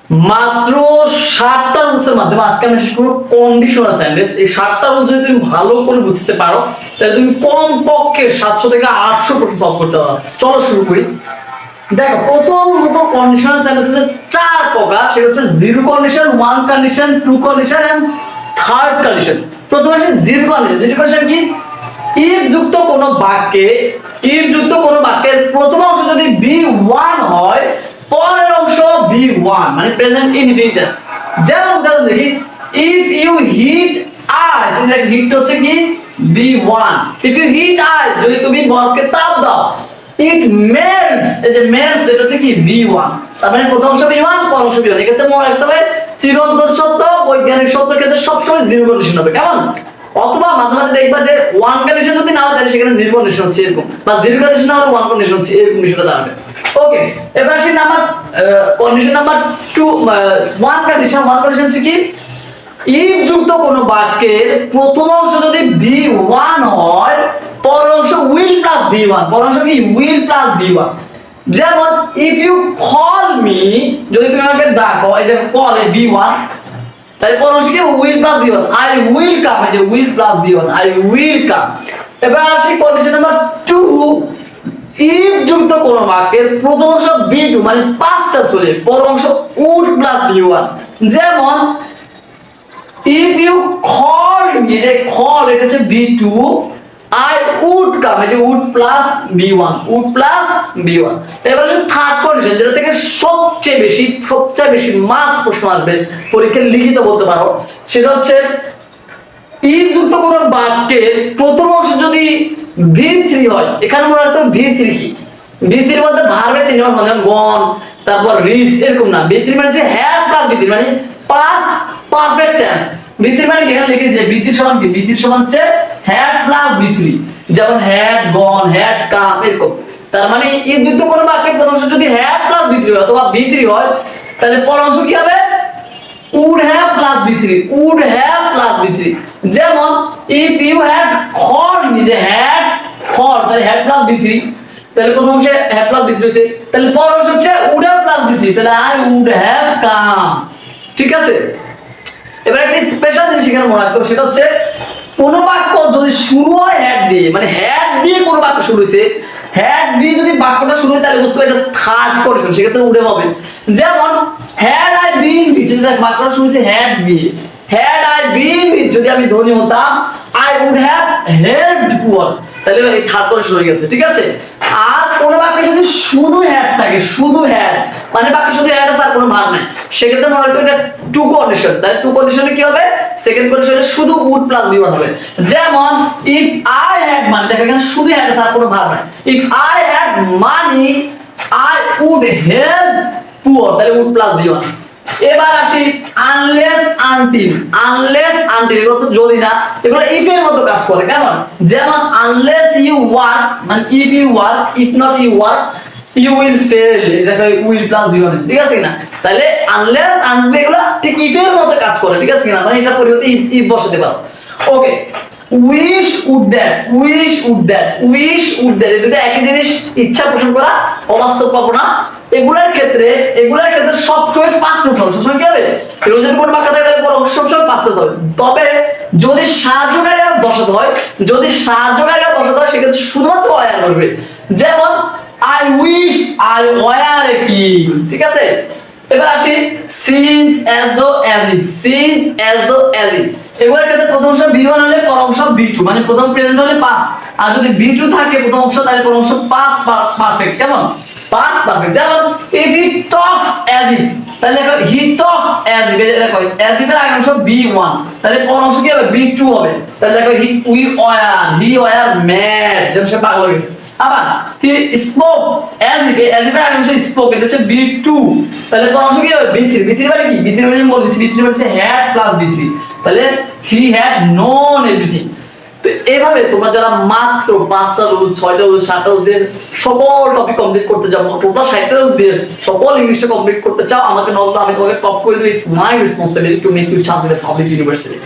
মাত্র 7টা রুলসের মাধ্যমে আজকে আমি শেষ করব কন্ডিশনাল সেন্টেন্স। এই 7টা রুল যদি তুমি ভালো করে বুঝতে পারো তাহলে তুমি কমপক্ষে 700 থেকে 800 প্রশ্ন সলভ করতে পারো। চলো শুরু করি। দেখো প্রথমত কন্ডিশনাল সেন্টেন্সের 4 প্রকার, সেটা হচ্ছে zero condition, one condition, two condition and third condition. প্রথমে আছে জিরো কন্ডিশন। জিরো কন্ডিশন কি? ইফ যুক্ত কোন বাক্যের প্রথম অংশ যদি B1 হয়, পরের অংশ B1 মানে প্রেজেন্ট ইনফিনিটিভ। যেমন উদাহরণ দেখি, ইফ ইউ হিট আইস, এই হিট হচ্ছে কি B1। ইফ ইউ হিট আইস, যদি তুমি বরফকে তাপ দাও, ইট মেল্টস, এই যে মেল্টস এটা হচ্ছে কি B1। তার মানে প্রথম অংশ B1 পরের অংশ B1। এক্ষেত্রে মনে রাখতে হবে চিরন্তন সত্য, বৈজ্ঞানিক সত্যের ক্ষেত্রে সবসময় জিরো কন্ডিশন হবে। কেমন? অথবা মাঝে মাঝে দেখবা যে ওয়ান কন্ডিশন যদি না হয় তাহলে সেখানে জিরো কন্ডিশন হচ্ছে এরকম, বা জিরো কন্ডিশন না হলে ওয়ান কন্ডিশন হচ্ছে এরকম বিষয়টা দাঁড়াবে। ওকে, এবার আসি number condition number 2। One condition হচ্ছে কি? ইফ যুক্ত কোন বাক্যের প্রথম অংশ যদি B1 হয়, পরের অংশ উইল প্লাস B1। পরের অংশ কি উইল প্লাস B1। যেমন ইফ ইউ কল মি, যদি তুমি আমাকে ডাকো, এটা কল এ B1, তাই পরের অংশ কি will plus B1। I will come, এই যে will plus B1, I will come. এবার আসি কন্ডিশন নাম্বার 2। ইফ যুক্ত কোন বাক্যের প্রথম অংশ B2 মানে পাঁচটা চলে, পরের অংশ উড প্লাস B1। যেমন if you called me, যে call এটা হচ্ছে B2, I would come, এই যে would plus B1, would plus B1। এবার হচ্ছে থার্ড কন্ডিশন, যেটা থেকে সবচেয়ে বেশি মাস প্রশ্ন আসবে, পরীক্ষায় লিখিত বলতে পারো। সেটা হচ্ছে if যুক্ত কোন বাক্যের প্রথম অংশ যদি V3 হয়, এখানে মনে রাখতে হবে V3 কি? V3 এর মধ্যে ভার্বের 3 নম্বর মানে গন, তারপর রিচ, এরকম না। V3 মানে হচ্ছে হ্যাড প্লাস V3 মানে পাস্ট পারফেক্ট টেন্স। V3 মানে কি? এখানে লিখেছে V3 সমান কি? V3 সমান হচ্ছে হ্যাড প্লাস V3। যেমন হ্যাড গন, হ্যাড কাম, এরকম। তার মানে এই দুটো কোন বাক্যের প্রথম অংশ যদি হ্যাড প্লাস V3 হয় অথবা V3 হয়, তাহলে পরের অংশ কি হবে? would have plus B3, would have plus B3। যেমন if you had called me, যে had called তাহলে had plus B3, তাহলে প্রথম অংশে had plus B3 হইছে, তাহলে পরের অংশ হচ্ছে would have plus B3, তাহলে I would have come। ঠিক আছে? এবার একটা স্পেশাল জিনিস এখানে মনে রাখতে হবে, সেটা হচ্ছে কোন বাক্য যদি শুরু হয় হ্যাড দিয়ে, মানে হ্যাড দিয়ে কোন বাক্য শুরু হইছে, হ্যাড দিয়ে যদি বাক্যটা শুরু হয় তাহলে বুঝতে হবে এটা থার্ড কন্ডিশন, সেক্ষেত্রে উঠে হবে। যেমন হ্যাড আই বিন রিচ, বাক্যটা শুরু হইছে হ্যাড দিয়ে, হ্যাড আই বিন রিচ, যদি আমি ধনী হতাম, I would have helped poor, তাহলে এই থার্ড কন্ডিশন হয়ে গেছে। ঠিক আছে? আর কোন বাক্যে যদি শুধু হ্যাড থাকে, শুধু হ্যাড মানে বাক্য শুধু হ্যাড আছে আর কোনো ভার্ব নাই, সেক্ষেত্রে মনে রাখতে হবে এটা টু কন্ডিশন। তাহলে টু কন্ডিশনে কি হবে? সেকেন্ড কন্ডিশনে শুধু উড প্লাস B1 হবে। যেমন ইফ আই হ্যাড মানি, দেখো এখানে শুধু হ্যাড আছে আর কোনো ভার্ব নাই। If I had money I would help poor, তাহলে উড প্লাস B1। এবার আসি আনলেস আনটিল। আনলেস আনটিল এগুলো তো যদি না, এগুলো ইফ এর মতো কাজ করে। কেমন? যেমন আনলেস ইউ ওয়ার্ক মানে if you work, if not you work you will fail, দেখো উইল প্লাস B1। ঠিক আছে কিনা? তাহলে আনলেস আনটিল এগুলো ঠিক ইফ এর মতো কাজ করে। ঠিক আছে কিনা? মানে এটা পরিবর্তে ইফ বসাতে পারো। Okay, wish would that, wish would that, wish would that, এই দুটো একই জিনিস, ইচ্ছা পোষণ করা, অবাস্তব কল্পনা। এগুলোর ক্ষেত্রে সবসময় পাস্ট টেন্স হবে। সবসময় কি হবে? এগুলো যদি কোন বাক্য থাকে তাহলে পরে সবসময় পাস্ট টেন্স হবে। তবে যদি সাহায্যকারী বসাতে হয়, সেক্ষেত্রে শুধুমাত্র ওয়ার বসবে। যেমন I wish I were a king. ঠিক আছে? এবার আসি since as though as if, since as though as if. এগুলোর ক্ষেত্রে প্রথম অংশ B1 হলে পরের অংশ B2 মানে প্রথম প্রেজেন্ট হলে পাস্ট, আর যদি B2 থাকে প্রথম অংশ তাহলে পরের অংশ পাস্ট পারফেক্ট। কেমন? Past perfect. যেমন if he talks as if, তাহলে দেখো হি টকস অ্যাজ ইফ, দেখো অ্যাজ ইফ এর আগের অংশ B1, তাহলে পরের অংশ কি হবে? B2 হবে। তাহলে দেখো হি ওয়ার ম্যাড, যেন সে পাগল হয়ে গেছে। আবার he spoke as if, as if এর আগের অংশ স্পোক, এটা হচ্ছে B2, তাহলে পরের অংশ কি হবে? B3। B3 মানে কি? B3 মানে আমি বলছি B3 মানে হচ্ছে হ্যাড প্লাস B3, তাহলে হি হ্যাড নোন এভরিথিং। তো এইভাবে তোমরা যারা মাত্র 5টা রুল, 6টা রুল, 7টা রুল দিয়ে সকল টপিক কমপ্লিট করতে চাও, টোটাল 60টা রুল দিয়ে সকল ইংলিশটা কমপ্লিট করতে চাও, আমাকে নক দাও, আমি তোমাকে টপ করে দেব। It's my responsibility to make you chance in the public university.